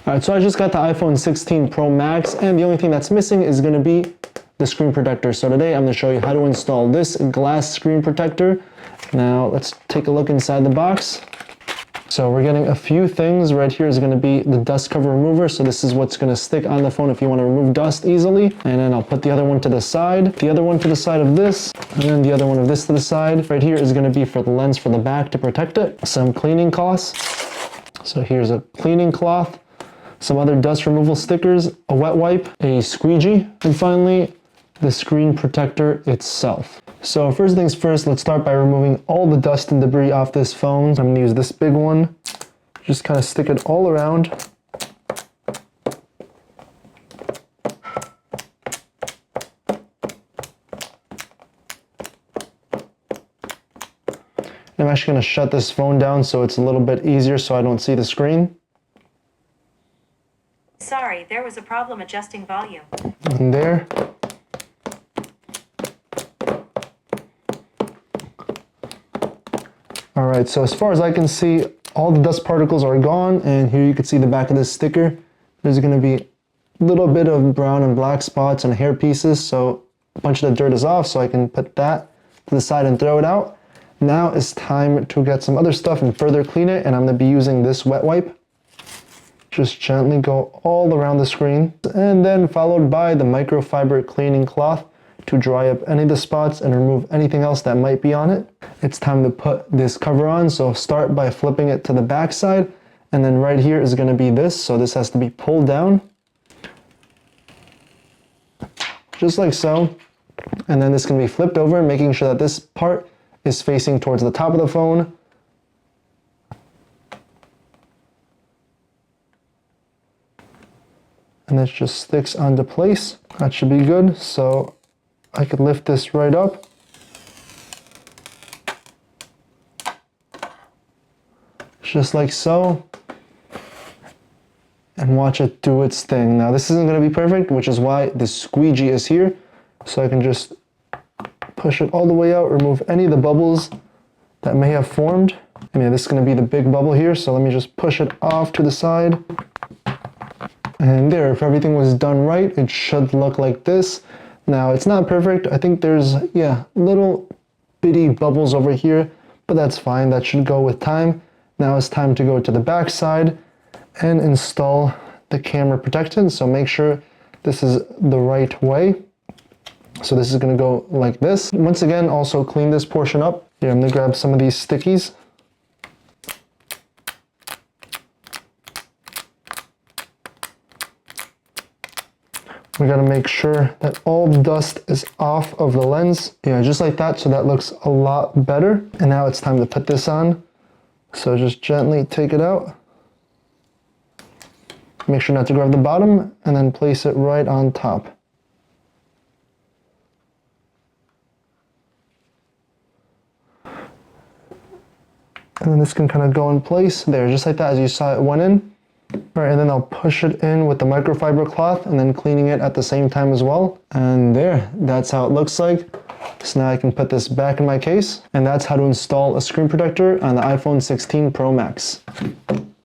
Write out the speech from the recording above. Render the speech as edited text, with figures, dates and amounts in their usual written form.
Alright, so I just got the iPhone 16 Pro Max, and the only thing that's missing is going to be the screen protector. So today I'm going to show you how to install this glass screen protector. Now let's take a look inside the box. So we're getting a few things. Right here is going to be the dust cover remover. So this is what's going to stick on the phone if you want to remove dust easily. And then I'll put the other one to the side, the other one to the side of this, and then the other one of this to the side. Right here is going to be for the lens for the back to protect it. Some cleaning cloths. So here's a cleaning cloth, some other dust removal stickers, a wet wipe, a squeegee, and finally the screen protector itself. So first things first, let's start by removing all the dust and debris off this phone. I'm gonna use this big one. Just kind of stick it all around. I'm actually gonna shut this phone down so it's a little bit easier so I don't see the screen. Sorry, there was a problem adjusting volume. And there. Alright, so as far as I can see, all the dust particles are gone, and here you can see the back of this sticker. There's going to be a little bit of brown and black spots and hair pieces, so a bunch of the dirt is off, so I can put that to the side and throw it out. Now it's time to get some other stuff and further clean it, and I'm going to be using this wet wipe. Just gently go all around the screen, and then followed by the microfiber cleaning cloth to dry up any of the spots and remove anything else that might be on it. It's time to put this cover on, so start by flipping it to the back side, and then right here is going to be this, so this has to be pulled down. Just like so. And then this can be flipped over, making sure that this part is facing towards the top of the phone. And this just sticks onto place. That should be good. So I could lift this right up. Just like so. And watch it do its thing. Now this isn't going to be perfect, which is why the squeegee is here. So I can just push it all the way out, remove any of the bubbles that may have formed. And yeah, this is going to be the big bubble here. So let me just push it off to the side. And there, if everything was done right, it should look like this. Now, it's not perfect. I think there's, little bitty bubbles over here, but that's fine. That should go with time. Now it's time to go to the back side and install the camera protection. So make sure this is the right way. So this is going to go like this. Once again, also clean this portion up. Here, I'm going to grab some of these stickies. We gotta make sure that all the dust is off of the lens. Yeah, just like that, so that looks a lot better. And now it's time to put this on. So just gently take it out. Make sure not to grab the bottom, and then place it right on top. And then this can kind of go in place there, just like that, as you saw it went in. All right, and then I'll push it in with the microfiber cloth and then cleaning it at the same time as well. And there, that's how it looks like. So now I can put this back in my case, and that's how to install a screen protector on the iPhone 16 Pro Max.